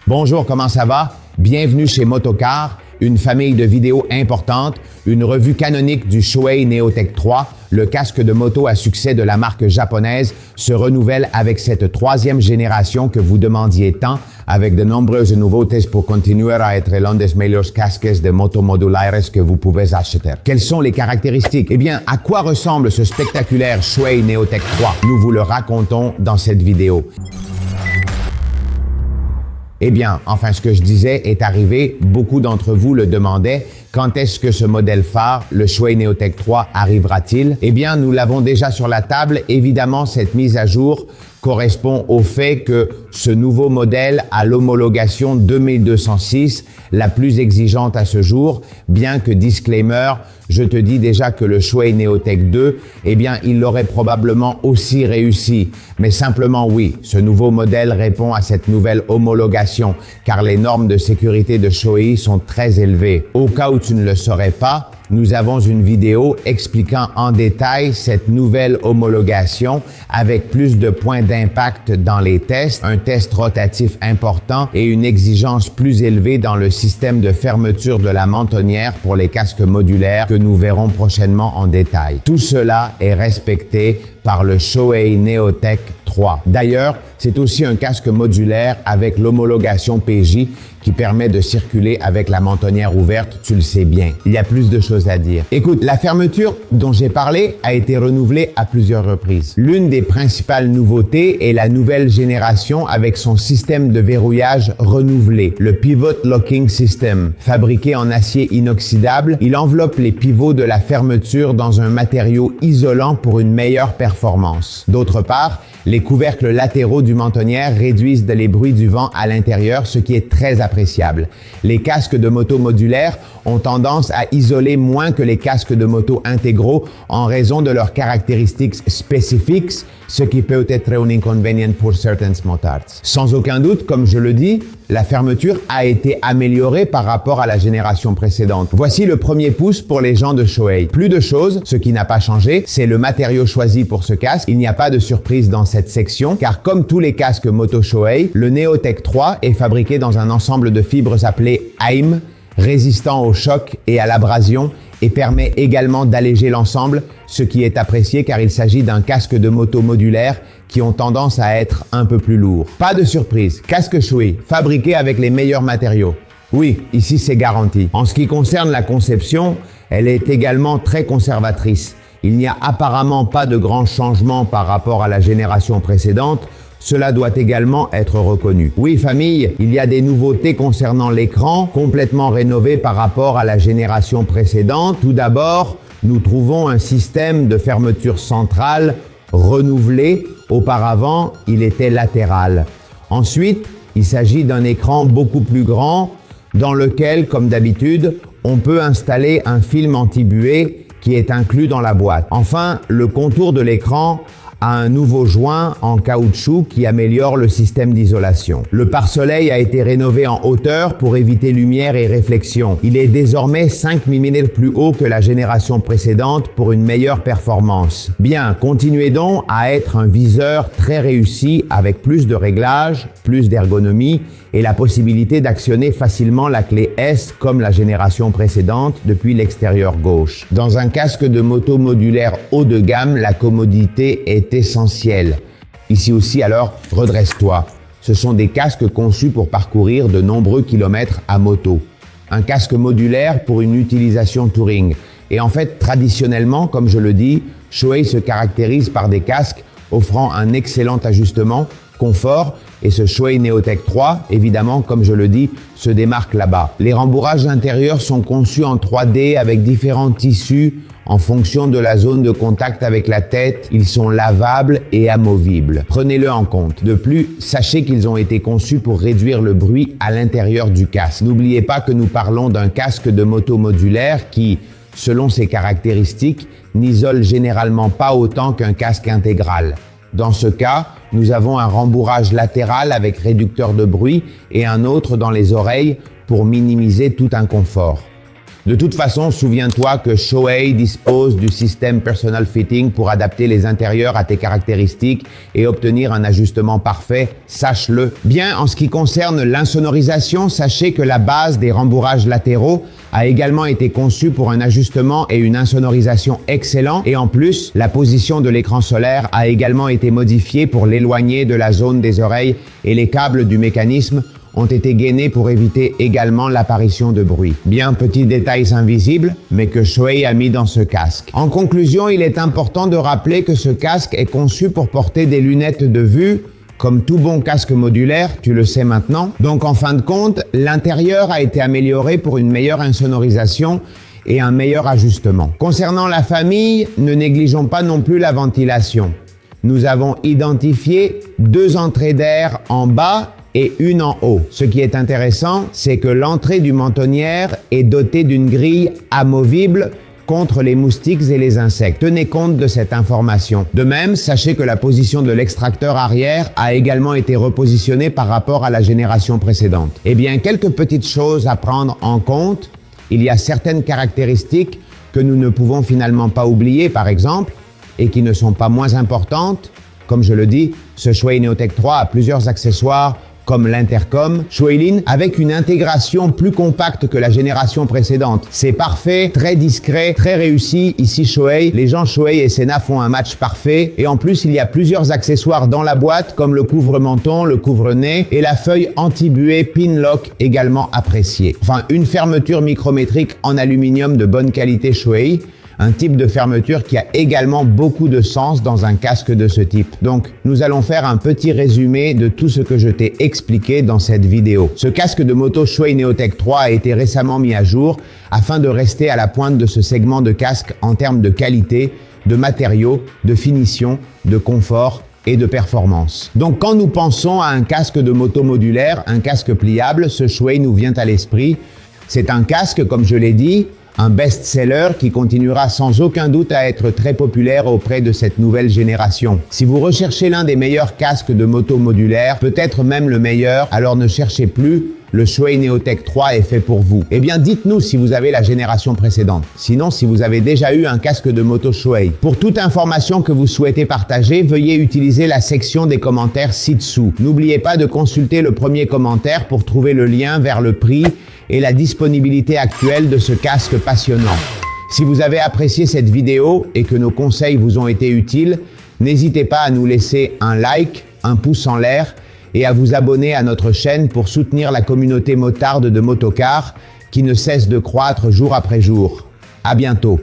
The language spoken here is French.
Bonjour, comment ça va? Bienvenue chez Motocar, une famille de vidéos importantes, une revue canonique du Shoei Neotech 3. Le casque de moto à succès de la marque japonaise se renouvelle avec cette troisième génération que vous demandiez tant, avec de nombreuses nouveautés pour continuer à être l'un des meilleurs casques de moto modulaires que vous pouvez acheter. Quelles sont les caractéristiques? Eh bien, à quoi ressemble ce spectaculaire Shoei Neotech 3? Nous vous le racontons dans cette vidéo. Eh bien, enfin, ce que je disais est arrivé. Beaucoup d'entre vous le demandaient. Quand est-ce que ce modèle phare, le Shoei Neotech 3, arrivera-t-il? Eh bien, nous l'avons déjà sur la table. Évidemment, cette mise à jour correspond au fait que ce nouveau modèle a l'homologation 2206, la plus exigeante à ce jour, bien que disclaimer, je te dis déjà que le Shoei Neotech 2, eh bien, il l'aurait probablement aussi réussi. Mais simplement oui, ce nouveau modèle répond à cette nouvelle homologation, car les normes de sécurité de Shoei sont très élevées. Au cas où tu ne le saurais pas, nous avons une vidéo expliquant en détail cette nouvelle homologation avec plus de points d'impact dans les tests, un test rotatif important et une exigence plus élevée dans le système de fermeture de la mentonnière pour les casques modulaires que nous verrons prochainement en détail. Tout cela est respecté par le Shoei Neotech 3. D'ailleurs, c'est aussi un casque modulaire avec l'homologation PJ qui permet de circuler avec la mentonnière ouverte, tu le sais bien. Il y a plus de choses à dire. Écoute, la fermeture dont j'ai parlé a été renouvelée à plusieurs reprises. L'une des principales nouveautés est la nouvelle génération avec son système de verrouillage renouvelé, le Pivot Locking System. Fabriqué en acier inoxydable, il enveloppe les pivots de la fermeture dans un matériau isolant pour une meilleure performance. D'autre part, les couvercles latéraux du mentonnière réduisent les bruits du vent à l'intérieur, ce qui est très appréciable. Les casques de moto modulaires ont tendance à isoler moins que les casques de moto intégraux en raison de leurs caractéristiques spécifiques, ce qui peut être un inconvénient pour certains motards. Sans aucun doute, comme je le dis, la fermeture a été améliorée par rapport à la génération précédente. Voici le premier pouce pour les gens de Shoei. Plus de choses, ce qui n'a pas changé, c'est le matériau choisi pour ce casque. Il n'y a pas de surprise dans cette section, car comme tous les casques moto Shoei, le Neotech 3 est fabriqué dans un ensemble de fibres appelé AIM, résistant au choc et à l'abrasion, et permet également d'alléger l'ensemble, ce qui est apprécié car il s'agit d'un casque de moto modulaire qui ont tendance à être un peu plus lourds. Pas de surprise, casque Shoei, fabriqué avec les meilleurs matériaux. Oui, ici c'est garanti. En ce qui concerne la conception, elle est également très conservatrice. Il n'y a apparemment pas de grands changements par rapport à la génération précédente. Cela doit également être reconnu. Oui, famille, il y a des nouveautés concernant l'écran, complètement rénové par rapport à la génération précédente. Tout d'abord, nous trouvons un système de fermeture centrale renouvelé. Auparavant, il était latéral. Ensuite, il s'agit d'un écran beaucoup plus grand dans lequel, comme d'habitude, on peut installer un film anti-buée qui est inclus dans la boîte. Enfin, le contour de l'écran a un nouveau joint en caoutchouc qui améliore le système d'isolation. Le pare-soleil a été rénové en hauteur pour éviter lumière et réflexion. Il est désormais 5 mm plus haut que la génération précédente pour une meilleure performance. Bien, continuez donc à être un viseur très réussi avec plus de réglages, plus d'ergonomie et la possibilité d'actionner facilement la clé S comme la génération précédente depuis l'extérieur gauche. Dans un casque de moto modulaire haut de gamme, la commodité est essentielle. Ici aussi alors, redresse-toi. Ce sont des casques conçus pour parcourir de nombreux kilomètres à moto. Un casque modulaire pour une utilisation touring. Et en fait, traditionnellement, comme je le dis, Shoei se caractérise par des casques offrant un excellent ajustement, confort, et ce Shoei Neotech 3, évidemment, comme je le dis, se démarque là-bas. Les rembourrages intérieurs sont conçus en 3D avec différents tissus en fonction de la zone de contact avec la tête. Ils sont lavables et amovibles. Prenez-le en compte. De plus, sachez qu'ils ont été conçus pour réduire le bruit à l'intérieur du casque. N'oubliez pas que nous parlons d'un casque de moto modulaire qui, selon ses caractéristiques, n'isole généralement pas autant qu'un casque intégral. Dans ce cas, nous avons un rembourrage latéral avec réducteur de bruit et un autre dans les oreilles pour minimiser tout inconfort. De toute façon, souviens-toi que Shoei dispose du système Personal Fitting pour adapter les intérieurs à tes caractéristiques et obtenir un ajustement parfait, sache-le. Bien, en ce qui concerne l'insonorisation, sachez que la base des rembourrages latéraux a également été conçue pour un ajustement et une insonorisation excellents et en plus, la position de l'écran solaire a également été modifiée pour l'éloigner de la zone des oreilles et les câbles du mécanisme ont été gainés pour éviter également l'apparition de bruit. Bien, petits détails invisibles, mais que Shoei a mis dans ce casque. En conclusion, il est important de rappeler que ce casque est conçu pour porter des lunettes de vue, comme tout bon casque modulaire, tu le sais maintenant. Donc en fin de compte, l'intérieur a été amélioré pour une meilleure insonorisation et un meilleur ajustement. Concernant la famille, ne négligeons pas non plus la ventilation. Nous avons identifié 2 entrées d'air en bas et une en haut. Ce qui est intéressant, c'est que l'entrée du mentonnière est dotée d'une grille amovible contre les moustiques et les insectes. Tenez compte de cette information. De même, sachez que la position de l'extracteur arrière a également été repositionnée par rapport à la génération précédente. Eh bien, quelques petites choses à prendre en compte. Il y a certaines caractéristiques que nous ne pouvons finalement pas oublier, par exemple, et qui ne sont pas moins importantes. Comme je le dis, ce Shuai Neotech 3 a plusieurs accessoires comme l'intercom Shueilin avec une intégration plus compacte que la génération précédente. C'est parfait, très discret, très réussi. Ici Shoei, les gens Shoei et Sena font un match parfait. Et en plus, il y a plusieurs accessoires dans la boîte comme le couvre-menton, le couvre-nez et la feuille anti-buée Pinlock également appréciée. Enfin, une fermeture micrométrique en aluminium de bonne qualité Shoei. Un type de fermeture qui a également beaucoup de sens dans un casque de ce type. Donc, nous allons faire un petit résumé de tout ce que je t'ai expliqué dans cette vidéo. Ce casque de moto Shuai Neotech 3 a été récemment mis à jour afin de rester à la pointe de ce segment de casque en termes de qualité, de matériaux, de finition, de confort et de performance. Donc, quand nous pensons à un casque de moto modulaire, un casque pliable, ce Shuai nous vient à l'esprit. C'est un casque, comme je l'ai dit, un best-seller qui continuera sans aucun doute à être très populaire auprès de cette nouvelle génération. Si vous recherchez l'un des meilleurs casques de moto modulaire, peut-être même le meilleur, alors ne cherchez plus, le Shuai Neotech 3 est fait pour vous. Eh bien, dites-nous si vous avez la génération précédente. Sinon, si vous avez déjà eu un casque de moto Shuai. Pour toute information que vous souhaitez partager, veuillez utiliser la section des commentaires ci-dessous. N'oubliez pas de consulter le premier commentaire pour trouver le lien vers le prix et la disponibilité actuelle de ce casque passionnant. Si vous avez apprécié cette vidéo et que nos conseils vous ont été utiles, n'hésitez pas à nous laisser un like, un pouce en l'air et à vous abonner à notre chaîne pour soutenir la communauté motarde de Motocar qui ne cesse de croître jour après jour. À bientôt.